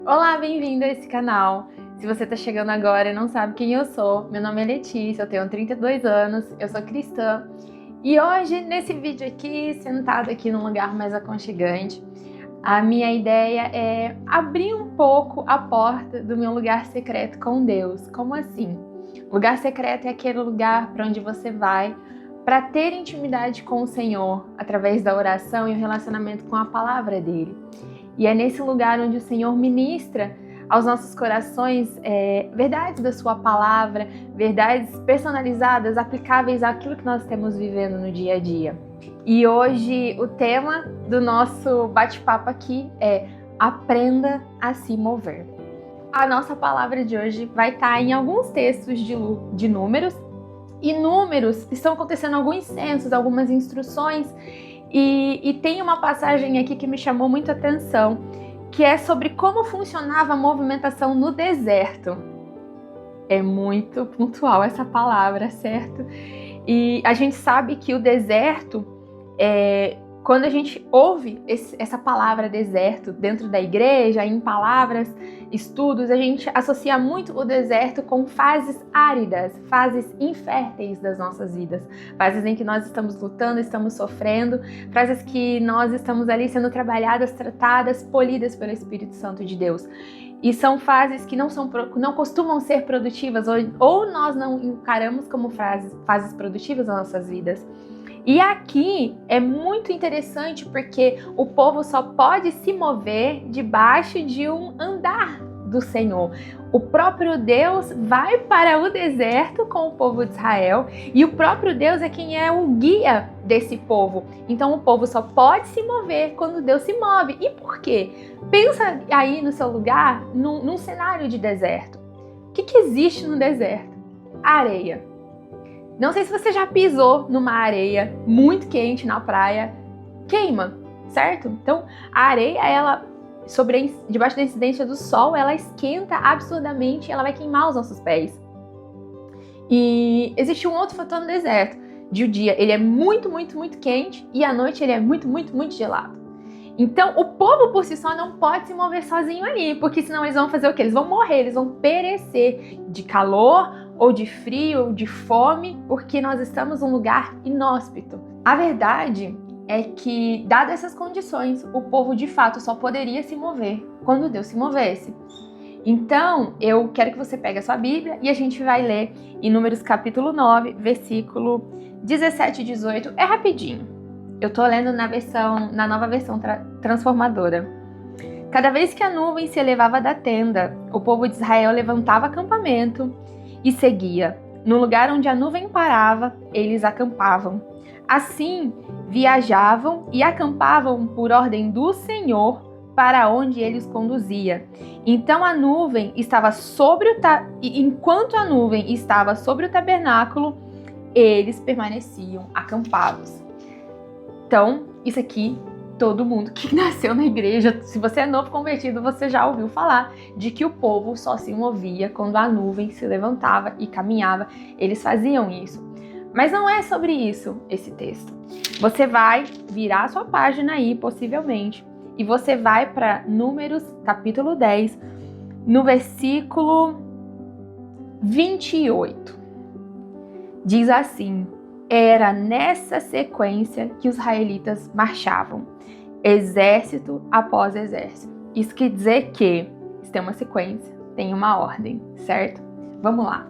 Olá, bem-vindo a esse canal. Se você está chegando agora e não sabe quem eu sou, meu nome é Letícia, eu tenho 32 anos, eu sou cristã. E hoje, nesse vídeo aqui, sentada aqui num lugar mais aconchegante, a minha ideia é abrir um pouco a porta do meu lugar secreto com Deus. Como assim? Lugar secreto é aquele lugar para onde você vai para ter intimidade com o Senhor, através da oração e o relacionamento com a palavra dele. E é nesse lugar onde o Senhor ministra aos nossos corações verdades da sua palavra, verdades personalizadas, aplicáveis àquilo que nós estamos vivendo no dia a dia. E hoje o tema do nosso bate-papo aqui é Aprenda a se mover. A nossa palavra de hoje vai estar em alguns textos de números, e números estão acontecendo alguns censos, algumas instruções. E tem uma passagem aqui que me chamou muito a atenção, que é sobre como funcionava a movimentação no deserto. É muito pontual essa palavra, certo? E a gente sabe que o deserto, quando a gente ouve essa palavra deserto dentro da igreja, em palavras, estudos, a gente associa muito o deserto com fases áridas, fases inférteis das nossas vidas, fases em que nós estamos lutando, estamos sofrendo, fases que nós estamos ali sendo trabalhadas, tratadas, polidas pelo Espírito Santo de Deus. E são fases que não costumam ser produtivas, ou nós não encaramos como fases produtivas nas nossas vidas. E aqui é muito interessante porque o povo só pode se mover debaixo de um andar do Senhor. O próprio Deus vai para o deserto com o povo de Israel e o próprio Deus é quem é o guia desse povo. Então o povo só pode se mover quando Deus se move. E por quê? Pensa aí no seu lugar, num cenário de deserto. O que existe no deserto? Areia. Não sei se você já pisou numa areia muito quente na praia, queima, certo? Então, a areia, ela, debaixo da incidência do sol, ela esquenta absurdamente, ela vai queimar os nossos pés. E existe um outro fator no deserto. De o dia, ele é muito, muito, muito quente e à noite ele é muito, muito, muito gelado. Então, o povo por si só não pode se mover sozinho ali, porque senão eles vão fazer o quê? Eles vão morrer, eles vão perecer de calor, ou de frio, ou de fome, porque nós estamos num lugar inóspito. A verdade é que, dadas essas condições, o povo de fato só poderia se mover quando Deus se movesse. Então, eu quero que você pegue a sua Bíblia e a gente vai ler em Números capítulo 9, versículo 17 e 18. É rapidinho. Eu tô lendo na nova versão transformadora. Cada vez que a nuvem se elevava da tenda, o povo de Israel levantava acampamento e seguia. No lugar onde a nuvem parava, eles acampavam. Assim, viajavam e acampavam por ordem do Senhor para onde ele os conduzia. Então a nuvem estava enquanto a nuvem estava sobre o tabernáculo, eles permaneciam acampados. Então, isso aqui, todo mundo que nasceu na igreja, se você é novo convertido, você já ouviu falar de que o povo só se movia quando a nuvem se levantava e caminhava. Eles faziam isso. Mas não é sobre isso esse texto. Você vai virar a sua página aí, possivelmente, e você vai para Números, capítulo 10, no versículo 28. Diz assim: era nessa sequência que os israelitas marchavam, exército após exército. Isso quer dizer que tem uma sequência, tem uma ordem, certo? Vamos lá.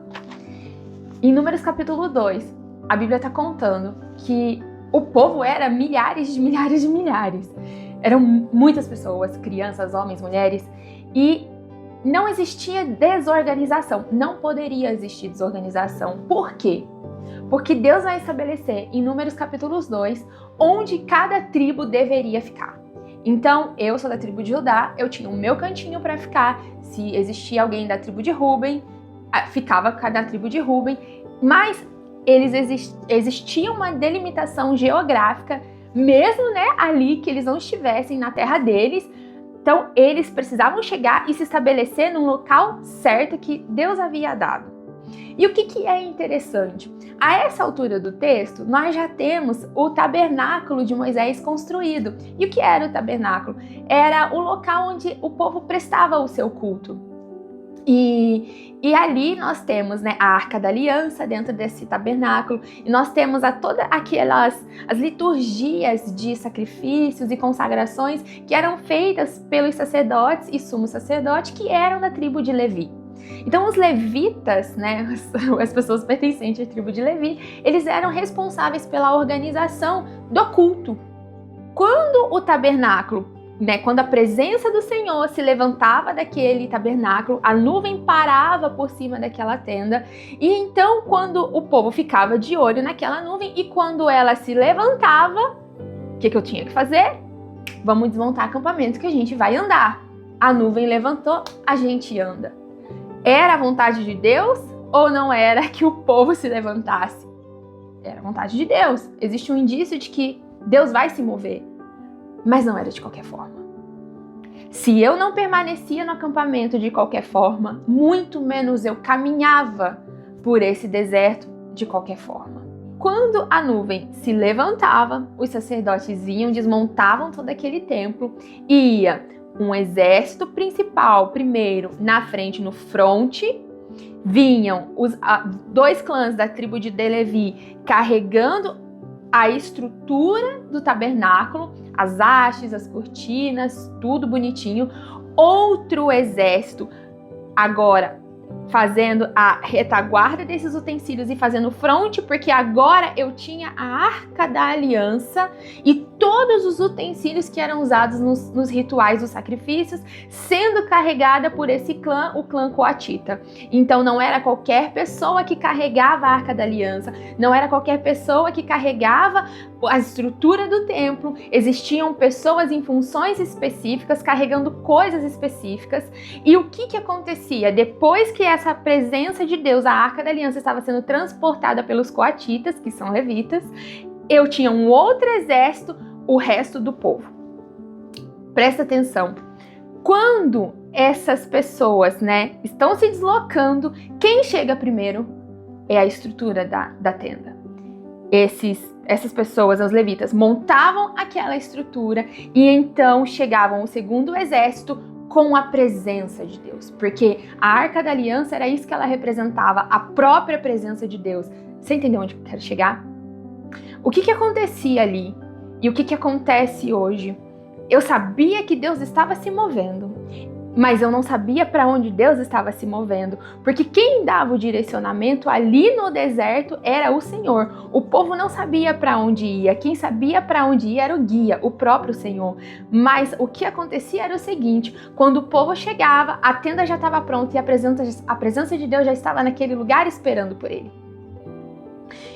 Em Números capítulo 2, a Bíblia está contando que o povo era milhares de milhares de milhares. Eram muitas pessoas, crianças, homens, mulheres, e não existia desorganização. Não poderia existir desorganização. Por quê? Porque Deus vai estabelecer em Números capítulo 2 onde cada tribo deveria ficar. Então, eu sou da tribo de Judá, eu tinha o meu cantinho para ficar. Se existia alguém da tribo de Rúben, ficava da tribo de Rúben. Mas existia uma delimitação geográfica, mesmo ali que eles não estivessem na terra deles. Então, eles precisavam chegar e se estabelecer num local certo que Deus havia dado. E o que é interessante? A essa altura do texto, nós já temos o tabernáculo de Moisés construído. E o que era o tabernáculo? Era o local onde o povo prestava o seu culto. E ali nós temos, né, a Arca da Aliança dentro desse tabernáculo, e nós temos todas as liturgias de sacrifícios e consagrações que eram feitas pelos sacerdotes e sumo sacerdote que eram da tribo de Levi. Então os levitas, né, as pessoas pertencentes à tribo de Levi, eles eram responsáveis pela organização do culto. Quando o tabernáculo, quando a presença do Senhor se levantava daquele tabernáculo, a nuvem parava por cima daquela tenda, e então quando o povo ficava de olho naquela nuvem, e quando ela se levantava, o que eu tinha que fazer? Vamos desmontar acampamento que a gente vai andar. A nuvem levantou, a gente anda. Era a vontade de Deus ou não era que o povo se levantasse? Era a vontade de Deus. Existe um indício de que Deus vai se mover. Mas não era de qualquer forma. Se eu não permanecia no acampamento de qualquer forma, muito menos eu caminhava por esse deserto de qualquer forma. Quando a nuvem se levantava, os sacerdotes iam, desmontavam todo aquele templo e ia um exército principal primeiro na frente, no fronte. Vinham os 2 clãs da tribo de Levi carregando a estrutura do tabernáculo, as hastes, as cortinas, tudo bonitinho. Outro exército agora fazendo a retaguarda desses utensílios e fazendo fronte, porque agora eu tinha a Arca da Aliança e todos os utensílios que eram usados nos rituais dos sacrifícios, sendo carregada por esse clã, o clã coatita. Então não era qualquer pessoa que carregava a Arca da Aliança, não era qualquer pessoa que carregava a estrutura do templo, existiam pessoas em funções específicas, carregando coisas específicas. E o que acontecia? Depois que essa presença de Deus, a Arca da Aliança, estava sendo transportada pelos coatitas, que são levitas, eu tinha um outro exército, o resto do povo. Presta atenção. Quando essas pessoas, estão se deslocando, quem chega primeiro é a estrutura da tenda. Essas pessoas, os levitas, montavam aquela estrutura e então chegavam o segundo exército com a presença de Deus, porque a Arca da Aliança era isso que ela representava, a própria presença de Deus. Você entendeu onde eu quero chegar? O que acontecia ali e o que acontece hoje? Eu sabia que Deus estava se movendo, mas eu não sabia para onde Deus estava se movendo, porque quem dava o direcionamento ali no deserto era o Senhor. O povo não sabia para onde ia, quem sabia para onde ia era o guia, o próprio Senhor. Mas o que acontecia era o seguinte: quando o povo chegava, a tenda já estava pronta e a presença de Deus já estava naquele lugar esperando por ele.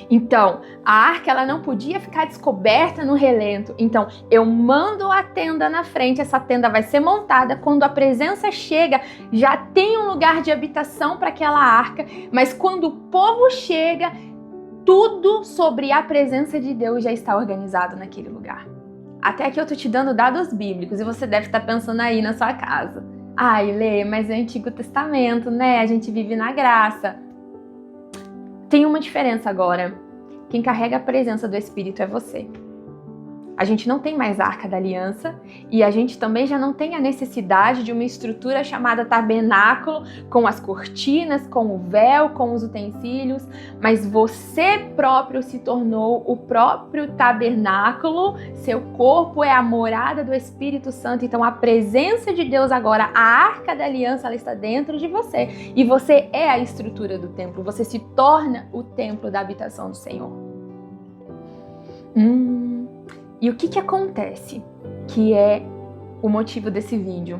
Então, a arca ela não podia ficar descoberta no relento. Então, eu mando a tenda na frente, essa tenda vai ser montada. Quando a presença chega, já tem um lugar de habitação para aquela arca. Mas quando o povo chega, tudo sobre a presença de Deus já está organizado naquele lugar. Até aqui eu tô te dando dados bíblicos e você deve estar pensando aí na sua casa. Ai, Lê, mas é o Antigo Testamento, né? A gente vive na graça. Tem uma diferença agora. Quem carrega a presença do Espírito é você. A gente não tem mais a Arca da Aliança e a gente também já não tem a necessidade de uma estrutura chamada tabernáculo, com as cortinas, com o véu, com os utensílios, mas você próprio se tornou o próprio tabernáculo, seu corpo é a morada do Espírito Santo, então a presença de Deus agora, a Arca da Aliança, ela está dentro de você e você é a estrutura do templo, você se torna o templo da habitação do Senhor. E o que acontece, que é o motivo desse vídeo?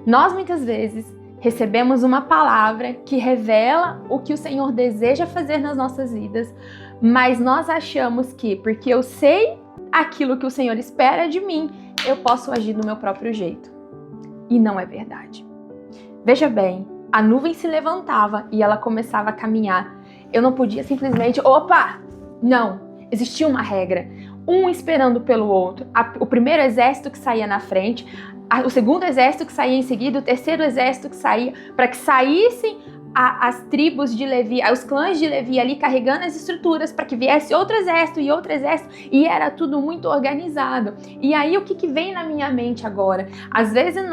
Nós muitas vezes recebemos uma palavra que revela o que o Senhor deseja fazer nas nossas vidas, mas nós achamos que, porque eu sei aquilo que o Senhor espera de mim, eu posso agir do meu próprio jeito. E não é verdade. Veja bem, a nuvem se levantava e ela começava a caminhar. Eu não podia simplesmente, não, existia uma regra. Um esperando pelo outro, o primeiro exército que saía na frente, o segundo exército que saía em seguida, o terceiro exército que saía, para que saíssem as tribos de Levi, os clãs de Levi ali carregando as estruturas para que viesse outro exército, e era tudo muito organizado. E aí o que vem na minha mente agora? Às vezes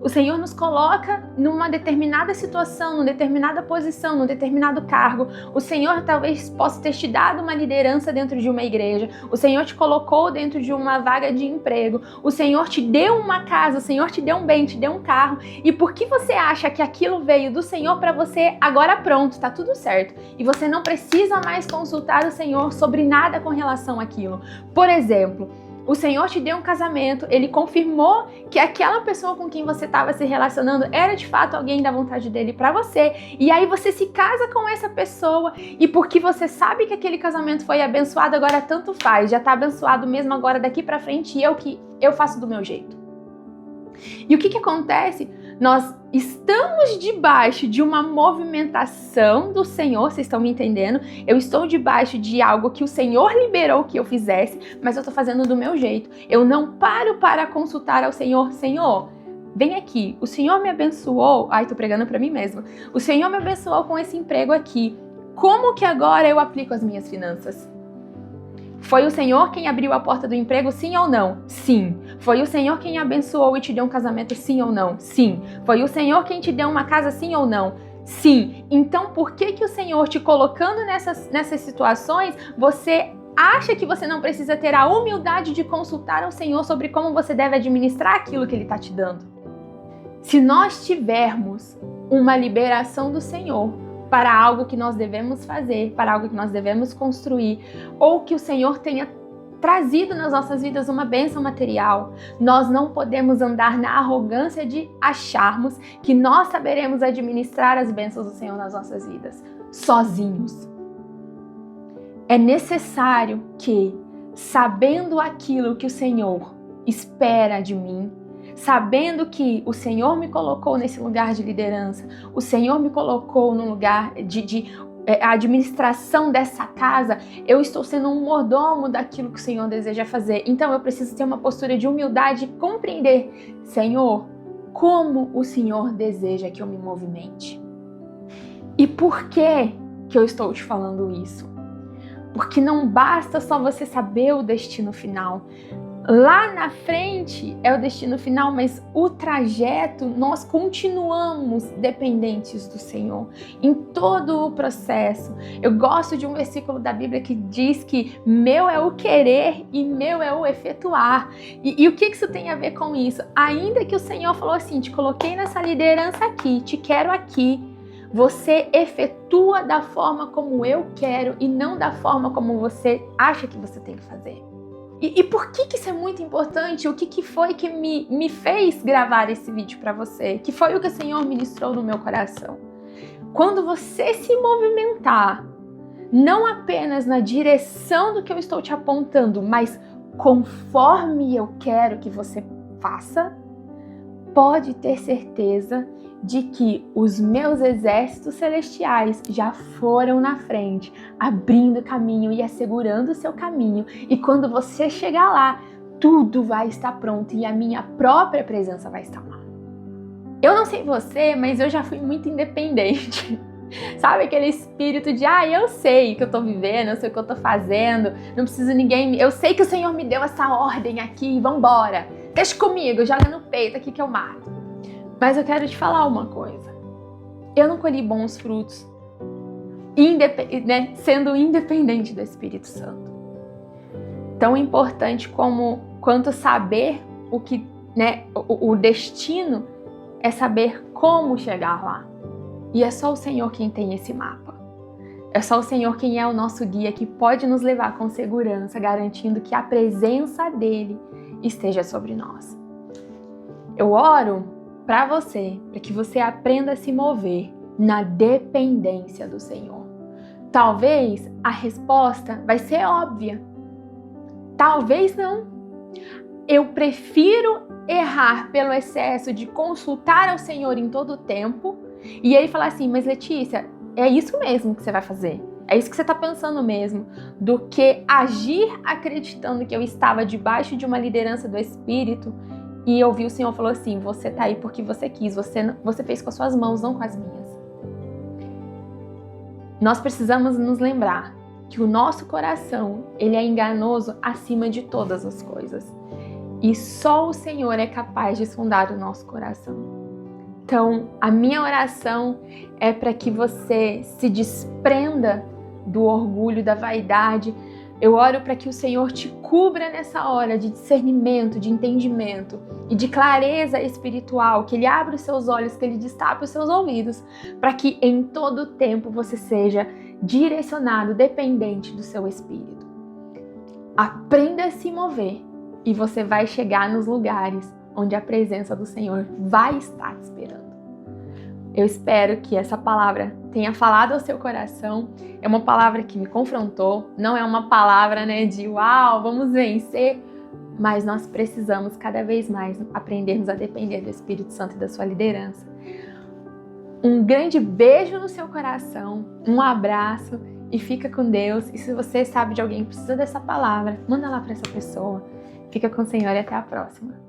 o Senhor nos coloca numa determinada situação, numa determinada posição, num determinado cargo. O Senhor talvez possa ter te dado uma liderança dentro de uma igreja, o Senhor te colocou dentro de uma vaga de emprego, o Senhor te deu uma casa, o Senhor te deu um bem, te deu um carro, e porque você acha que aquilo veio do Senhor para você, agora pronto, tá tudo certo. E você não precisa mais consultar o Senhor sobre nada com relação àquilo. Por exemplo, o Senhor te deu um casamento, Ele confirmou que aquela pessoa com quem você estava se relacionando era de fato alguém da vontade dEle para você. E aí você se casa com essa pessoa, e porque você sabe que aquele casamento foi abençoado, agora tanto faz, já tá abençoado mesmo agora daqui para frente, e eu faço do meu jeito. E o que acontece? Nós estamos debaixo de uma movimentação do Senhor, vocês estão me entendendo? Eu estou debaixo de algo que o Senhor liberou que eu fizesse, mas eu estou fazendo do meu jeito. Eu não paro para consultar ao Senhor. Senhor, vem aqui, o Senhor me abençoou. Ai, tô pregando para mim mesma. O Senhor me abençoou com esse emprego aqui. Como que agora eu aplico as minhas finanças? Foi o Senhor quem abriu a porta do emprego, sim ou não? Sim. Foi o Senhor quem abençoou e te deu um casamento, sim ou não? Sim. Foi o Senhor quem te deu uma casa, sim ou não? Sim. Então, por que o Senhor te colocando nessas situações, você acha que você não precisa ter a humildade de consultar ao Senhor sobre como você deve administrar aquilo que Ele está te dando? Se nós tivermos uma liberação do Senhor para algo que nós devemos fazer, para algo que nós devemos construir, ou que o Senhor tenha trazido nas nossas vidas uma bênção material, nós não podemos andar na arrogância de acharmos que nós saberemos administrar as bênçãos do Senhor nas nossas vidas, sozinhos. É necessário que, sabendo aquilo que o Senhor espera de mim, sabendo que o Senhor me colocou nesse lugar de liderança, o Senhor me colocou no lugar de administração dessa casa, eu estou sendo um mordomo daquilo que o Senhor deseja fazer. Então eu preciso ter uma postura de humildade e compreender, Senhor, como o Senhor deseja que eu me movimente. E por que eu estou te falando isso? Porque não basta só você saber o destino final. Lá na frente é o destino final, mas o trajeto nós continuamos dependentes do Senhor em todo o processo. Eu gosto de um versículo da Bíblia que diz que meu é o querer e meu é o efetuar. E o que isso tem a ver com isso? Ainda que o Senhor falou assim, te coloquei nessa liderança aqui, te quero aqui, você efetua da forma como eu quero e não da forma como você acha que você tem que fazer. E por que isso é muito importante? O que foi que me fez gravar esse vídeo para você? Que foi o que o Senhor ministrou no meu coração? Quando você se movimentar, não apenas na direção do que eu estou te apontando, mas conforme eu quero que você faça, pode ter certeza de que os meus exércitos celestiais já foram na frente, abrindo caminho e assegurando o seu caminho. E quando você chegar lá, tudo vai estar pronto e a minha própria presença vai estar lá. Eu não sei você, mas eu já fui muito independente. Sabe aquele espírito de, eu sei o que eu tô vivendo, eu sei o que eu tô fazendo, não preciso ninguém, eu sei que o Senhor me deu essa ordem aqui, vambora, deixa comigo, joga no peito aqui que eu mato. Mas eu quero te falar uma coisa. Eu não colhi bons frutos sendo independente do Espírito Santo. Tão importante quanto saber o destino é saber como chegar lá. E é só o Senhor quem tem esse mapa. É só o Senhor quem é o nosso guia, que pode nos levar com segurança, garantindo que a presença dele esteja sobre nós. Eu oro para você, para que você aprenda a se mover na dependência do Senhor. Talvez a resposta vai ser óbvia. Talvez não. Eu prefiro errar pelo excesso de consultar ao Senhor em todo o tempo e ele falar assim, mas Letícia, é isso mesmo que você vai fazer? É isso que você está pensando mesmo? Do que agir acreditando que eu estava debaixo de uma liderança do Espírito e eu vi o Senhor falou assim, você tá aí porque você quis, você fez com as suas mãos, não com as minhas. Nós precisamos nos lembrar que o nosso coração, ele é enganoso acima de todas as coisas. E só o Senhor é capaz de sondar o nosso coração. Então, a minha oração é para que você se desprenda do orgulho, da vaidade. Eu oro para que o Senhor te cubra nessa hora de discernimento, de entendimento e de clareza espiritual, que Ele abra os seus olhos, que Ele destape os seus ouvidos, para que em todo tempo você seja direcionado, dependente do seu Espírito. Aprenda a se mover e você vai chegar nos lugares onde a presença do Senhor vai estar te esperando. Eu espero que essa palavra tenha falado ao seu coração. É uma palavra que me confrontou, não é uma palavra, de uau, vamos vencer, mas nós precisamos cada vez mais aprendermos a depender do Espírito Santo e da sua liderança. Um grande beijo no seu coração, um abraço e fica com Deus. E se você sabe de alguém que precisa dessa palavra, manda lá para essa pessoa. Fica com o Senhor e até a próxima.